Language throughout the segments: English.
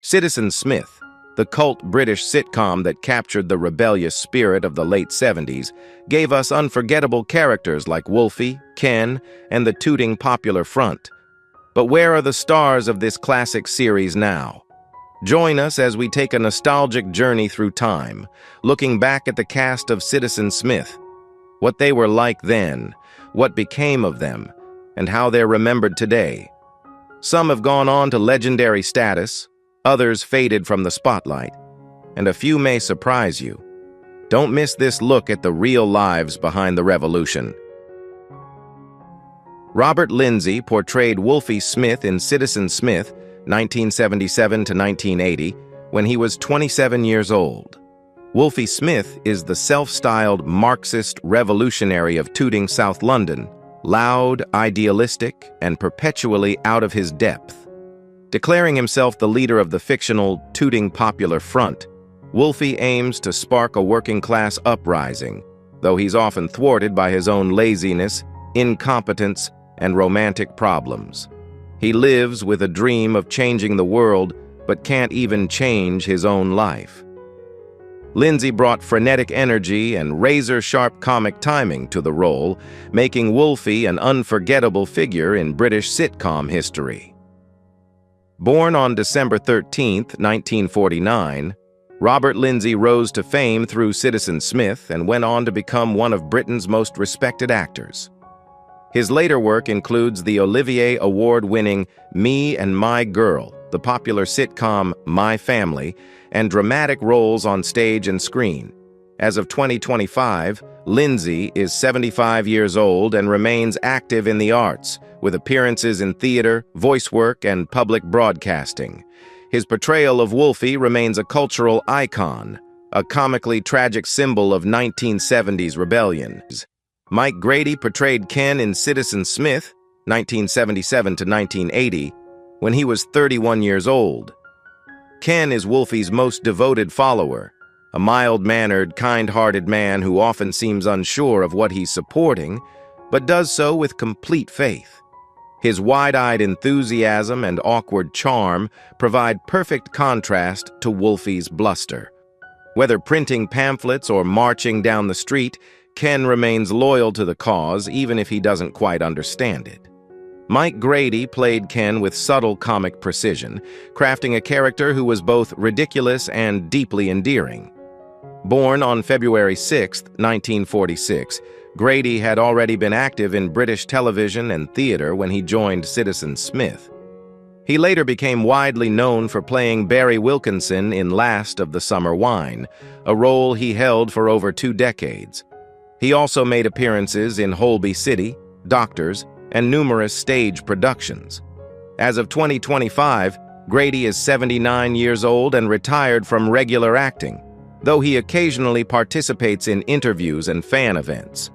Citizen Smith, the cult British sitcom that captured the rebellious spirit of the late 70s, gave us unforgettable characters like Wolfie, Ken, and the tooting Popular Front. But where are the stars of this classic series now? Join us as we take a nostalgic journey through time, looking back at the cast of Citizen Smith, what they were like then, what became of them, and how they're remembered today. Some have gone on to legendary status, others faded from the spotlight, and a few may surprise you. Don't miss this look at the real lives behind the revolution. Robert Lindsay portrayed Wolfie Smith in Citizen Smith, 1977 to 1980, when he was 27 years old. Wolfie Smith is the self-styled Marxist revolutionary of tooting South London, loud, idealistic, and perpetually out of his depth. Declaring himself the leader of the fictional tooting Popular Front, Wolfie aims to spark a working-class uprising, though he's often thwarted by his own laziness, incompetence, and romantic problems. He lives with a dream of changing the world, but can't even change his own life. Lindsay brought frenetic energy and razor-sharp comic timing to the role, making Wolfie an unforgettable figure in British sitcom history. Born on December 13, 1949, Robert Lindsay rose to fame through Citizen Smith and went on to become one of Britain's most respected actors. His later work includes the Olivier Award-winning Me and My Girl, the popular sitcom My Family, and dramatic roles on stage and screen. As of 2025, Lindsay is 75 years old and remains active in the arts, with appearances in theater, voice work, and public broadcasting. His portrayal of Wolfie remains a cultural icon, a comically tragic symbol of 1970s rebellion. Mike Grady portrayed Ken in Citizen Smith, 1977 to 1980, when he was 31 years old. Ken is Wolfie's most devoted follower, a mild-mannered, kind-hearted man who often seems unsure of what he's supporting, but does so with complete faith. His wide-eyed enthusiasm and awkward charm provide perfect contrast to Wolfie's bluster. Whether printing pamphlets or marching down the street, Ken remains loyal to the cause even if he doesn't quite understand it. Mike Grady played Ken with subtle comic precision, crafting a character who was both ridiculous and deeply endearing. Born on February 6, 1946, Grady had already been active in British television and theater when he joined Citizen Smith. He later became widely known for playing Barry Wilkinson in Last of the Summer Wine, a role he held for over 2 decades. He also made appearances in Holby City, Doctors, and numerous stage productions. As of 2025, Grady is 79 years old and retired from regular acting, though he occasionally participates in interviews and fan events.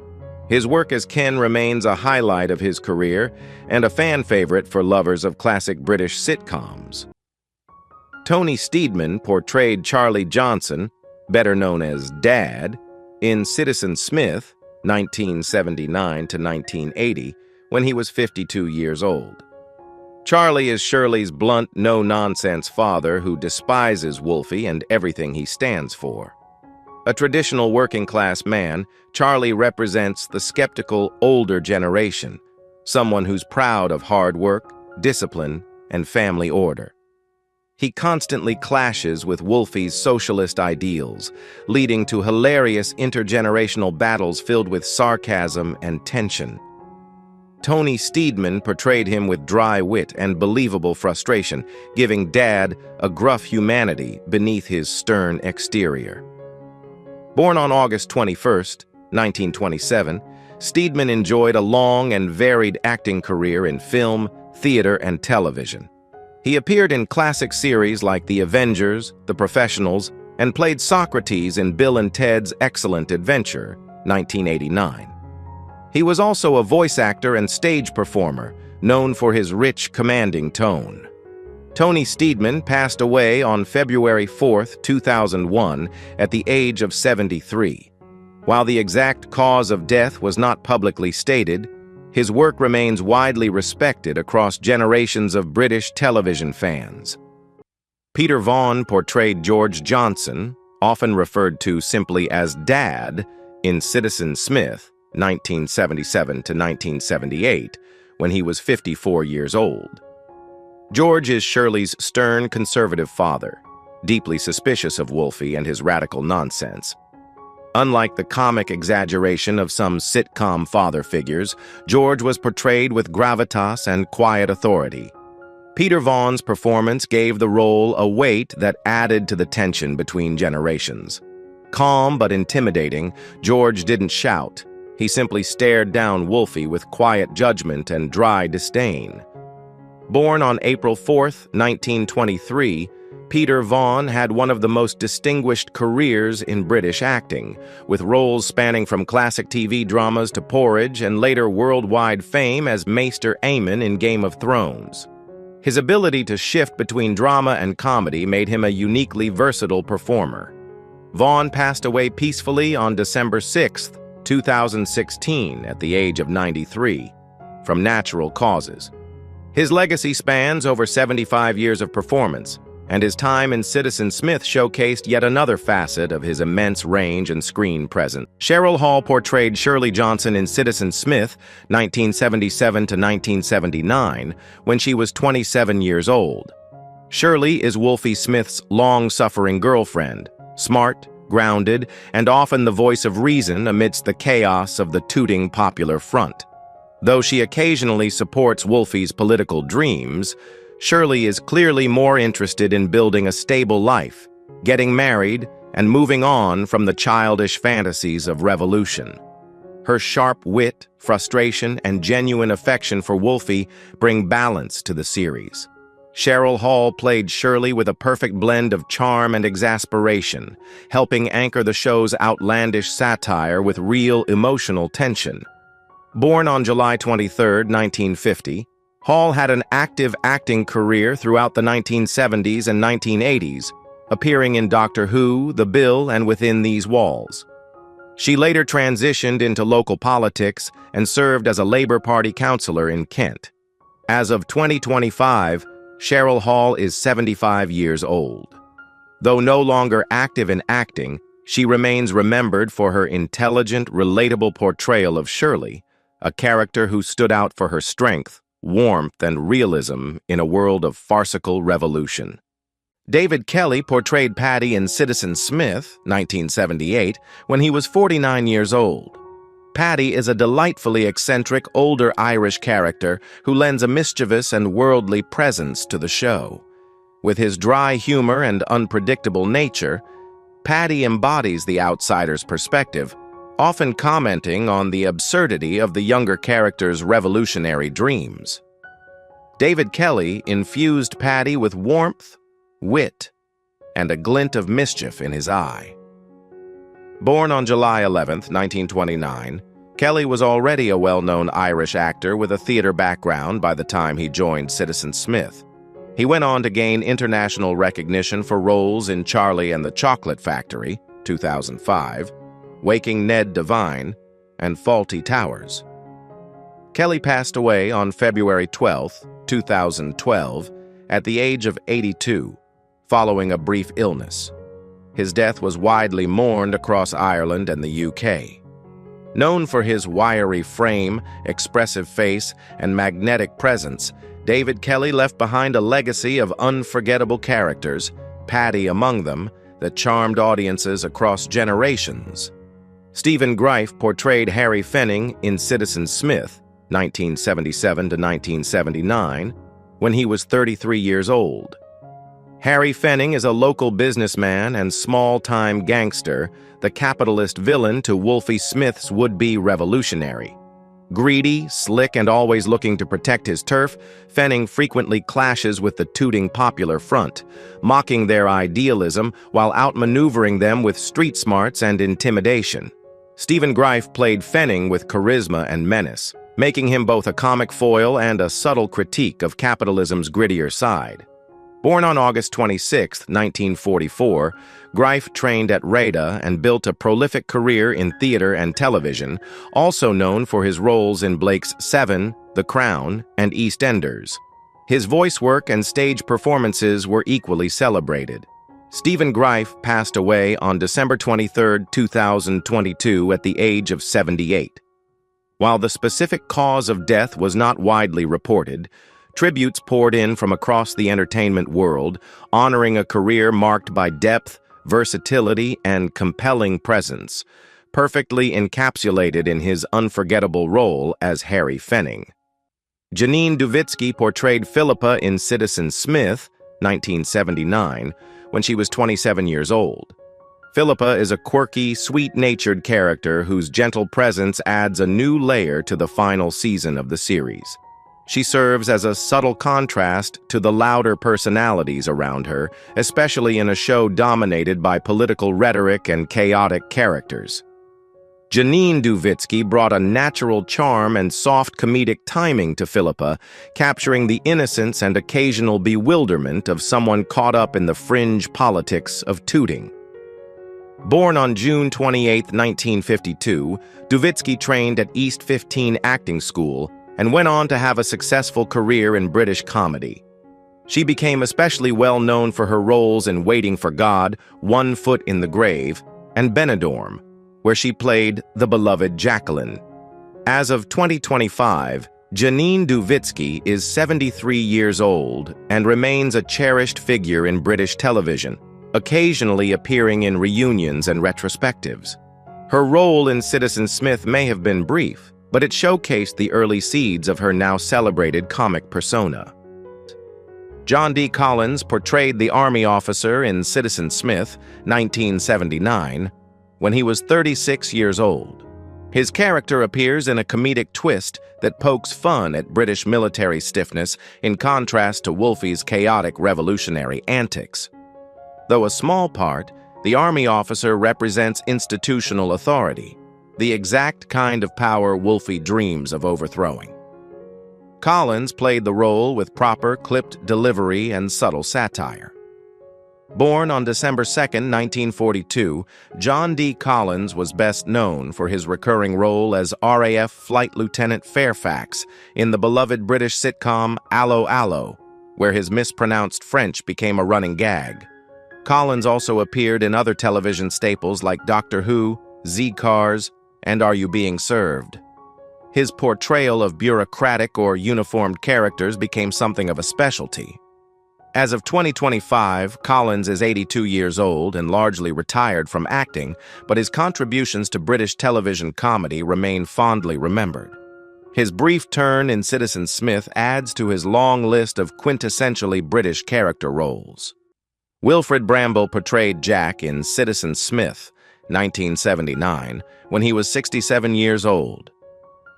His work as Ken remains a highlight of his career and a fan favorite for lovers of classic British sitcoms. Tony Steedman portrayed Charlie Johnson, better known as Dad, in Citizen Smith, 1979 to 1980, when he was 52 years old. Charlie is Shirley's blunt, no-nonsense father who despises Wolfie and everything he stands for. A traditional working-class man, Charlie represents the skeptical, older generation, someone who's proud of hard work, discipline, and family order. He constantly clashes with Wolfie's socialist ideals, leading to hilarious intergenerational battles filled with sarcasm and tension. Tony Steedman portrayed him with dry wit and believable frustration, giving Dad a gruff humanity beneath his stern exterior. Born on August 21, 1927, Steedman enjoyed a long and varied acting career in film, theater, and television. He appeared in classic series like The Avengers, The Professionals, and played Socrates in Bill and Ted's Excellent Adventure, 1989. He was also a voice actor and stage performer, known for his rich, commanding tone. Tony Steedman passed away on February 4, 2001, at the age of 73. While the exact cause of death was not publicly stated, his work remains widely respected across generations of British television fans. Peter Vaughn portrayed George Johnson, often referred to simply as Dad, in Citizen Smith, 1977 to 1978, when he was 54 years old. George is Shirley's stern, conservative father, deeply suspicious of Wolfie and his radical nonsense. Unlike the comic exaggeration of some sitcom father figures, George was portrayed with gravitas and quiet authority. Peter Vaughn's performance gave the role a weight that added to the tension between generations. Calm but intimidating, George didn't shout. He simply stared down Wolfie with quiet judgment and dry disdain. Born on April 4, 1923, Peter Vaughn had one of the most distinguished careers in British acting, with roles spanning from classic TV dramas to Porridge and later worldwide fame as Maester Aemon in Game of Thrones. His ability to shift between drama and comedy made him a uniquely versatile performer. Vaughn passed away peacefully on December 6, 2016, at the age of 93, from natural causes. His legacy spans over 75 years of performance, and his time in Citizen Smith showcased yet another facet of his immense range and screen presence. Cheryl Hall portrayed Shirley Johnson in Citizen Smith, 1977 to 1979, when she was 27 years old. Shirley is Wolfie Smith's long-suffering girlfriend, smart, grounded, and often the voice of reason amidst the chaos of the tooting popular front. Though she occasionally supports Wolfie's political dreams, Shirley is clearly more interested in building a stable life, getting married, and moving on from the childish fantasies of revolution. Her sharp wit, frustration, and genuine affection for Wolfie bring balance to the series. Cheryl Hall played Shirley with a perfect blend of charm and exasperation, helping anchor the show's outlandish satire with real emotional tension. Born on July 23, 1950, Hall had an active acting career throughout the 1970s and 1980s, appearing in Doctor Who, The Bill, and Within These Walls. She later transitioned into local politics and served as a Labour Party councillor in Kent. As of 2025, Cheryl Hall is 75 years old. Though no longer active in acting, she remains remembered for her intelligent, relatable portrayal of Shirley, a character who stood out for her strength, warmth, and realism in a world of farcical revolution. David Kelly portrayed Paddy in Citizen Smith, 1978, when he was 49 years old. Paddy is a delightfully eccentric, older Irish character who lends a mischievous and worldly presence to the show. With his dry humor and unpredictable nature, Paddy embodies the outsider's perspective, often commenting on the absurdity of the younger character's revolutionary dreams. David Kelly infused Paddy with warmth, wit, and a glint of mischief in his eye. Born on July 11, 1929, Kelly was already a well-known Irish actor with a theater background by the time he joined Citizen Smith. He went on to gain international recognition for roles in Charlie and the Chocolate Factory, 2005, Waking Ned Devine, and Fawlty Towers. Kelly passed away on February 12, 2012, at the age of 82, following a brief illness. His death was widely mourned across Ireland and the UK. Known for his wiry frame, expressive face, and magnetic presence, David Kelly left behind a legacy of unforgettable characters, Paddy among them, that charmed audiences across generations. Stephen Greif portrayed Harry Fenning in Citizen Smith, 1977 to 1979, when he was 33 years old. Harry Fenning is a local businessman and small-time gangster, the capitalist villain to Wolfie Smith's would-be revolutionary. Greedy, slick, and always looking to protect his turf, Fenning frequently clashes with the tooting popular front, mocking their idealism while outmaneuvering them with street smarts and intimidation. Stephen Greif played Fenning with charisma and menace, making him both a comic foil and a subtle critique of capitalism's grittier side. Born on August 26, 1944, Greif trained at RADA and built a prolific career in theater and television, also known for his roles in Blake's Seven, The Crown, and EastEnders. His voice work and stage performances were equally celebrated. Stephen Greif passed away on December 23, 2022 at the age of 78. While the specific cause of death was not widely reported, tributes poured in from across the entertainment world, honoring a career marked by depth, versatility, and compelling presence, perfectly encapsulated in his unforgettable role as Harry Fenning. Janine Duvitski portrayed Philippa in Citizen Smith, 1979, when she was 27 years old. Philippa is a quirky, sweet-natured character whose gentle presence adds a new layer to the final season of the series. She serves as a subtle contrast to the louder personalities around her, especially in a show dominated by political rhetoric and chaotic characters. Janine Duvitski brought a natural charm and soft comedic timing to Philippa, capturing the innocence and occasional bewilderment of someone caught up in the fringe politics of tooting. Born on June 28, 1952, Duvitski trained at East 15 Acting School and went on to have a successful career in British comedy. She became especially well known for her roles in Waiting for God, One Foot in the Grave, and Benidorm, where she played the beloved Jacqueline. As of 2025, Janine Duvitski is 73 years old and remains a cherished figure in British television, occasionally appearing in reunions and retrospectives. Her role in Citizen Smith may have been brief, but it showcased the early seeds of her now celebrated comic persona. John D. Collins portrayed the Army officer in Citizen Smith, 1979, when he was 36 years old. His character appears in a comedic twist that pokes fun at British military stiffness in contrast to Wolfie's chaotic revolutionary antics. Though a small part, the Army officer represents institutional authority, the exact kind of power Wolfie dreams of overthrowing. Collins played the role with proper, clipped delivery and subtle satire. Born on December 2, 1942, John D. Collins was best known for his recurring role as RAF Flight Lieutenant Fairfax in the beloved British sitcom Allo Allo, where his mispronounced French became a running gag. Collins also appeared in other television staples like Doctor Who, Z-Cars, and Are You Being Served? His portrayal of bureaucratic or uniformed characters became something of a specialty. As of 2025, Collins is 82 years old and largely retired from acting, but his contributions to British television comedy remain fondly remembered. His brief turn in Citizen Smith adds to his long list of quintessentially British character roles. Wilfrid Brambell portrayed Jack in Citizen Smith, 1979, when he was 67 years old.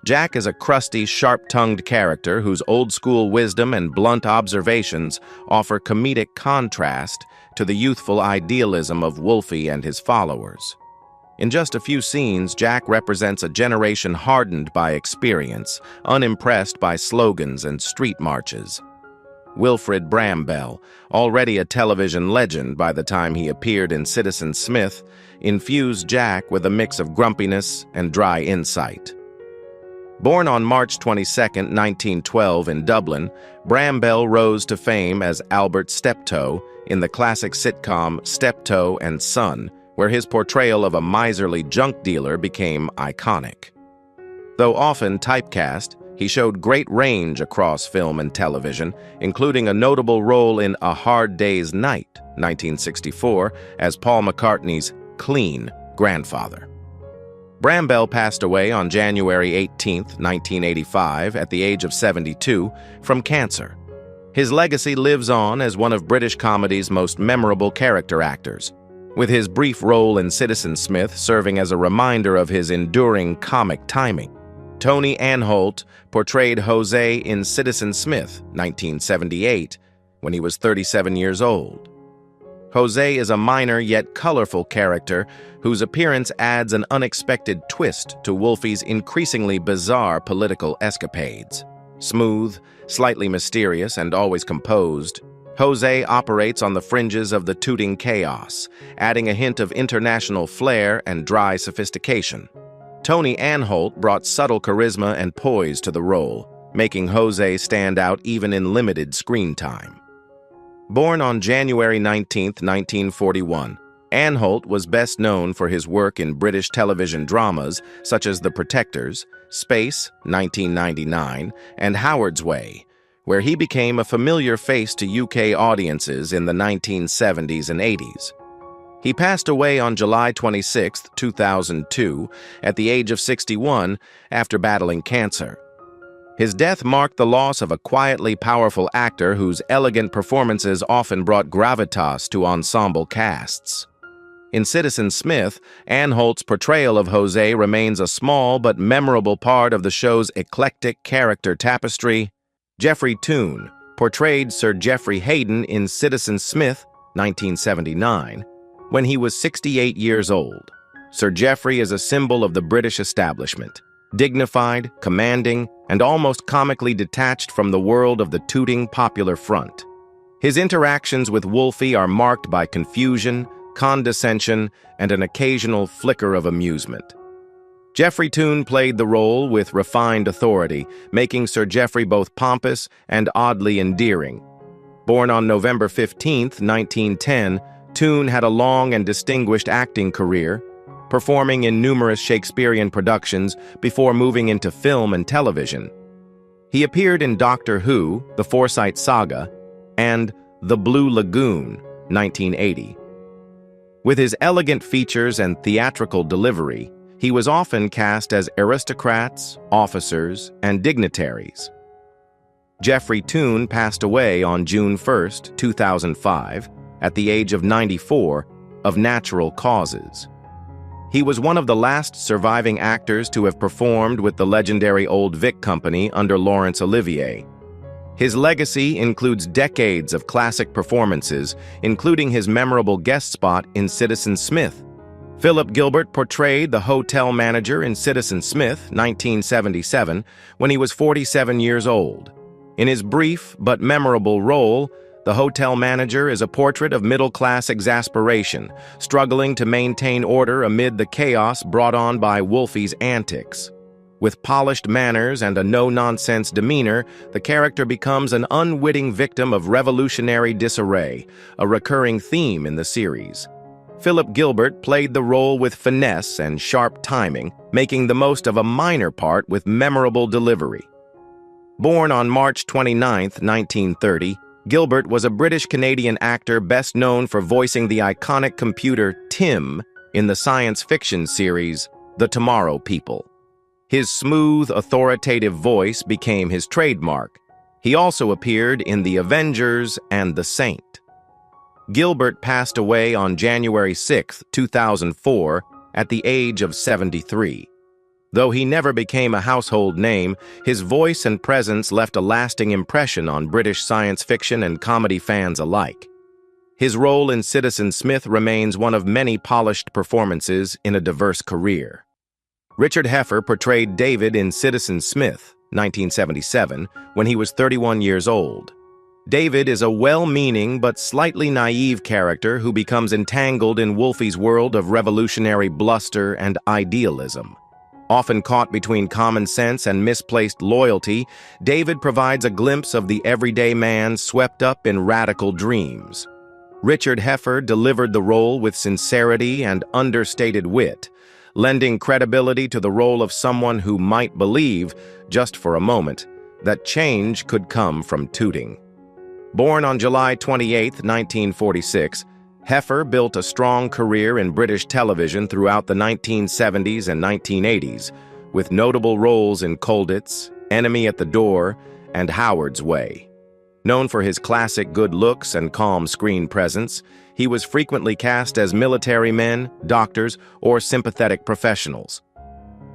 Jack is a crusty, sharp-tongued character whose old-school wisdom and blunt observations offer comedic contrast to the youthful idealism of Wolfie and his followers. In just a few scenes, Jack represents a generation hardened by experience, unimpressed by slogans and street marches. Wilfrid Brambell, already a television legend by the time he appeared in Citizen Smith, infused Jack with a mix of grumpiness and dry insight. Born on March 22, 1912 in Dublin, Brambell rose to fame as Albert Steptoe in the classic sitcom Steptoe and Son, where his portrayal of a miserly junk dealer became iconic. Though often typecast, he showed great range across film and television, including a notable role in A Hard Day's Night, 1964, as Paul McCartney's clean grandfather. Brambell passed away on January 18, 1985, at the age of 72, from cancer. His legacy lives on as one of British comedy's most memorable character actors, with his brief role in Citizen Smith serving as a reminder of his enduring comic timing. Tony Anholt portrayed Jose in Citizen Smith, 1978, when he was 37 years old. Jose is a minor yet colorful character whose appearance adds an unexpected twist to Wolfie's increasingly bizarre political escapades. Smooth, slightly mysterious, and always composed, Jose operates on the fringes of the tooting chaos, adding a hint of international flair and dry sophistication. Tony Anholt brought subtle charisma and poise to the role, making Jose stand out even in limited screen time. Born on January 19, 1941, Anholt was best known for his work in British television dramas such as The Protectors, Space, 1999, and Howard's Way, where he became a familiar face to UK audiences in the 1970s and 80s. He passed away on July 26, 2002, at the age of 61 after battling cancer. His death marked the loss of a quietly powerful actor whose elegant performances often brought gravitas to ensemble casts. In Citizen Smith, Anholt's portrayal of Jose remains a small but memorable part of the show's eclectic character tapestry. Geoffrey Toone portrayed Sir Geoffrey Hayden in Citizen Smith, 1979, when he was 68 years old. Sir Geoffrey is a symbol of the British establishment, dignified, commanding, and almost comically detached from the world of the tooting popular front. His interactions with Wolfie are marked by confusion, condescension, and an occasional flicker of amusement. Geoffrey Toone played the role with refined authority, making Sir Geoffrey both pompous and oddly endearing. Born on November 15, 1910, Toone had a long and distinguished acting career, performing in numerous Shakespearean productions before moving into film and television. He appeared in Doctor Who, The Forsyte Saga, and The Blue Lagoon, 1980. With his elegant features and theatrical delivery, he was often cast as aristocrats, officers, and dignitaries. Geoffrey Toone passed away on June 1, 2005, at the age of 94, of natural causes. He was one of the last surviving actors to have performed with the legendary Old Vic Company under Laurence Olivier. His legacy includes decades of classic performances, including his memorable guest spot in Citizen Smith. Philip Gilbert portrayed the hotel manager in Citizen Smith, 1977, when he was 47 years old. In his brief but memorable role, the hotel manager is a portrait of middle-class exasperation, struggling to maintain order amid the chaos brought on by Wolfie's antics. With polished manners and a no-nonsense demeanor, the character becomes an unwitting victim of revolutionary disarray, a recurring theme in the series. Philip Gilbert played the role with finesse and sharp timing, making the most of a minor part with memorable delivery. Born on March 29, 1930, Gilbert was a British-Canadian actor best known for voicing the iconic computer Tim in the science fiction series The Tomorrow People. His smooth, authoritative voice became his trademark. He also appeared in The Avengers and The Saint. Gilbert passed away on January 6, 2004, at the age of 73. Though he never became a household name, his voice and presence left a lasting impression on British science fiction and comedy fans alike. His role in Citizen Smith remains one of many polished performances in a diverse career. Richard Heffer portrayed David in Citizen Smith, 1977, when he was 31 years old. David is a well-meaning but slightly naive character who becomes entangled in Wolfie's world of revolutionary bluster and idealism. Often caught between common sense and misplaced loyalty, David provides a glimpse of the everyday man swept up in radical dreams. Richard Heffer delivered the role with sincerity and understated wit, lending credibility to the role of someone who might believe, just for a moment, that change could come from tooting. Born on July 28, 1946, Heffer built a strong career in British television throughout the 1970s and 1980s, with notable roles in Colditz, Enemy at the Door, and Howard's Way. Known for his classic good looks and calm screen presence, he was frequently cast as military men, doctors, or sympathetic professionals.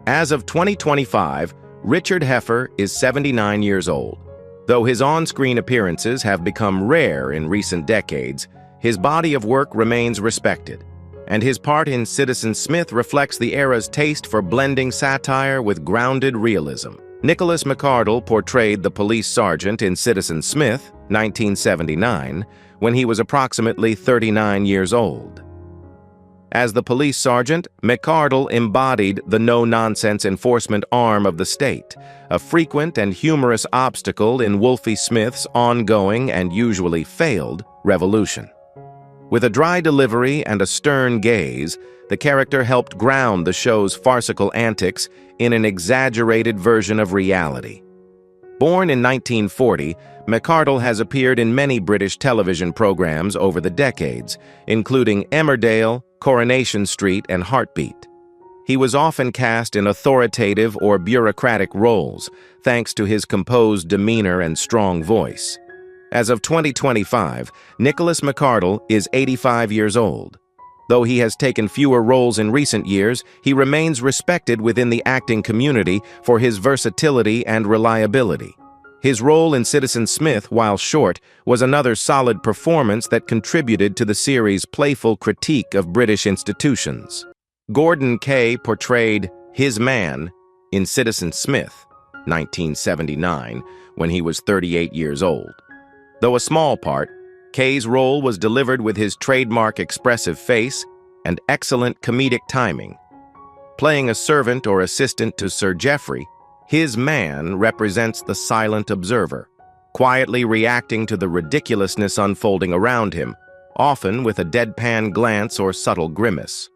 As of 2025, Richard Heffer is 79 years old. Though his on-screen appearances have become rare in recent decades, his body of work remains respected, and his part in Citizen Smith reflects the era's taste for blending satire with grounded realism. Nicholas McArdle portrayed the police sergeant in Citizen Smith, 1979, when he was approximately 39 years old. As the police sergeant, McArdle embodied the no-nonsense enforcement arm of the state, a frequent and humorous obstacle in Wolfie Smith's ongoing and usually failed revolution. With a dry delivery and a stern gaze, the character helped ground the show's farcical antics in an exaggerated version of reality. Born in 1940, McArdle has appeared in many British television programs over the decades, including Emmerdale, Coronation Street, and Heartbeat. He was often cast in authoritative or bureaucratic roles, thanks to his composed demeanor and strong voice. As of 2025, Nicholas McArdle is 85 years old. Though he has taken fewer roles in recent years, he remains respected within the acting community for his versatility and reliability. His role in Citizen Smith, while short, was another solid performance that contributed to the series' playful critique of British institutions. Gorden Kaye portrayed his man in Citizen Smith, 1979, when he was 38 years old. Though a small part, Kaye's role was delivered with his trademark expressive face and excellent comedic timing. Playing a servant or assistant to Sir Geoffrey, his man represents the silent observer, quietly reacting to the ridiculousness unfolding around him, often with a deadpan glance or subtle grimace.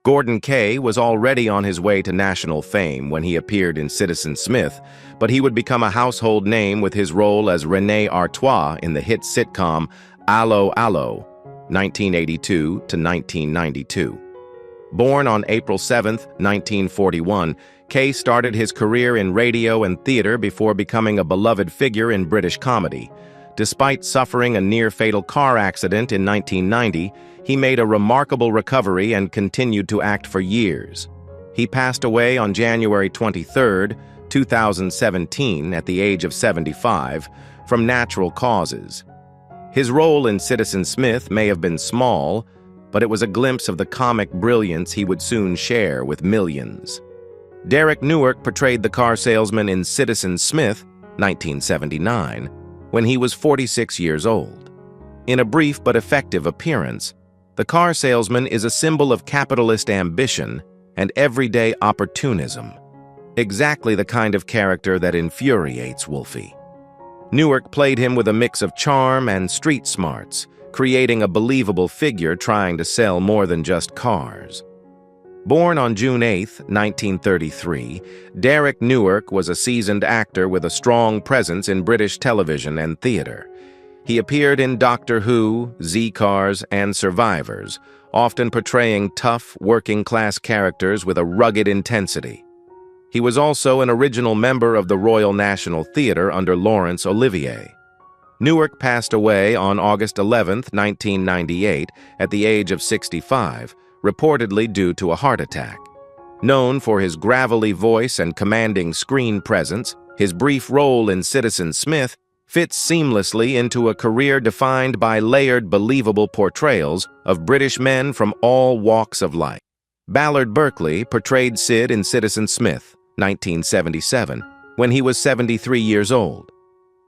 Gorden Kaye was already on his way to national fame when he appeared in Citizen Smith, but he would become a household name with his role as René Artois in the hit sitcom Allo Allo, 1982 to 1992. Born on April 7, 1941, Kaye started his career in radio and theater before becoming a beloved figure in British comedy. Despite suffering a near-fatal car accident in 1990, he made a remarkable recovery and continued to act for years. He passed away on January 23, 2017, at the age of 75, from natural causes. His role in Citizen Smith may have been small, but it was a glimpse of the comic brilliance he would soon share with millions. Derek Newark portrayed the car salesman in Citizen Smith, 1979, when he was 46 years old. In a brief but effective appearance, the car salesman is a symbol of capitalist ambition and everyday opportunism, exactly the kind of character that infuriates Wolfie. Newark played him with a mix of charm and street smarts, creating a believable figure trying to sell more than just cars. Born on June 8, 1933, Derek Newark was a seasoned actor with a strong presence in British television and theater. He appeared in Doctor Who, Z-Cars, and Survivors, often portraying tough, working-class characters with a rugged intensity. He was also an original member of the Royal National Theatre under Laurence Olivier. Newark passed away on August 11, 1998, at the age of 65, reportedly due to a heart attack. Known for his gravelly voice and commanding screen presence, his brief role in Citizen Smith fits seamlessly into a career defined by layered, believable portrayals of British men from all walks of life. Ballard Berkeley portrayed Sid in Citizen Smith, 1977, when he was 73 years old.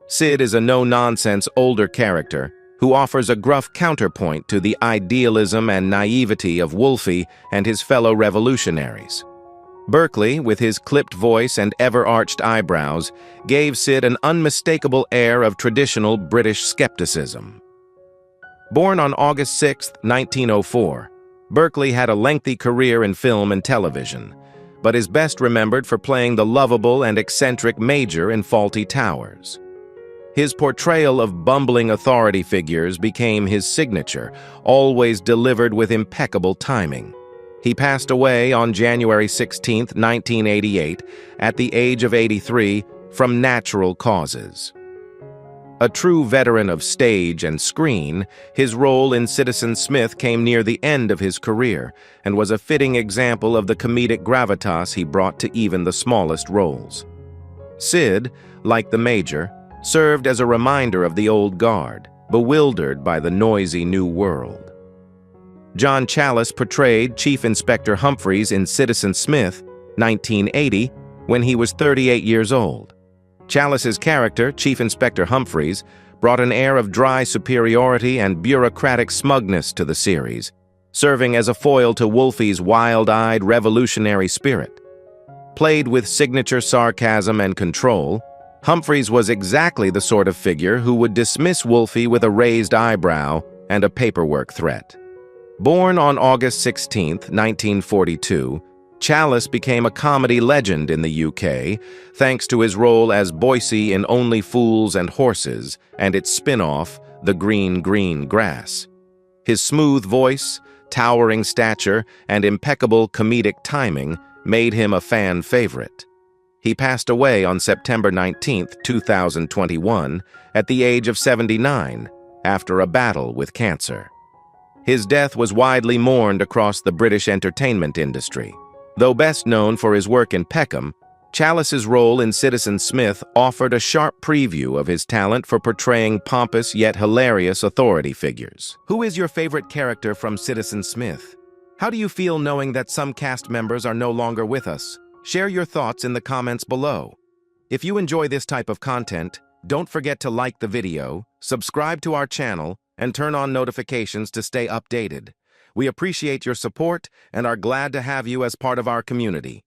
Sid is a no-nonsense older character who offers a gruff counterpoint to the idealism and naivety of Wolfie and his fellow revolutionaries. Berkeley, with his clipped voice and ever-arched eyebrows, gave Sid an unmistakable air of traditional British skepticism. Born on August 6, 1904, Berkeley had a lengthy career in film and television, but is best remembered for playing the lovable and eccentric Major in Fawlty Towers. His portrayal of bumbling authority figures became his signature, always delivered with impeccable timing. He passed away on January 16, 1988, at the age of 83, from natural causes. A true veteran of stage and screen, his role in Citizen Smith came near the end of his career and was a fitting example of the comedic gravitas he brought to even the smallest roles. Sid, like the Major, served as a reminder of the old guard, bewildered by the noisy new world. John Challis portrayed Chief Inspector Humphreys in Citizen Smith, 1980, when he was 38 years old. Challis's character, Chief Inspector Humphreys, brought an air of dry superiority and bureaucratic smugness to the series, serving as a foil to Wolfie's wild-eyed revolutionary spirit. Played with signature sarcasm and control, Humphreys was exactly the sort of figure who would dismiss Wolfie with a raised eyebrow and a paperwork threat. Born on August 16, 1942, Challis became a comedy legend in the UK thanks to his role as Boycie in Only Fools and Horses and its spin-off, The Green, Green Grass. His smooth voice, towering stature, and impeccable comedic timing made him a fan favorite. He passed away on September 19, 2021, at the age of 79, after a battle with cancer. His death was widely mourned across the British entertainment industry. Though best known for his work in Peckham, Challis's role in Citizen Smith offered a sharp preview of his talent for portraying pompous yet hilarious authority figures. Who is your favorite character from Citizen Smith? How do you feel knowing that some cast members are no longer with us? Share your thoughts in the comments below. If you enjoy this type of content, don't forget to like the video, subscribe to our channel, and turn on notifications to stay updated. We appreciate your support and are glad to have you as part of our community.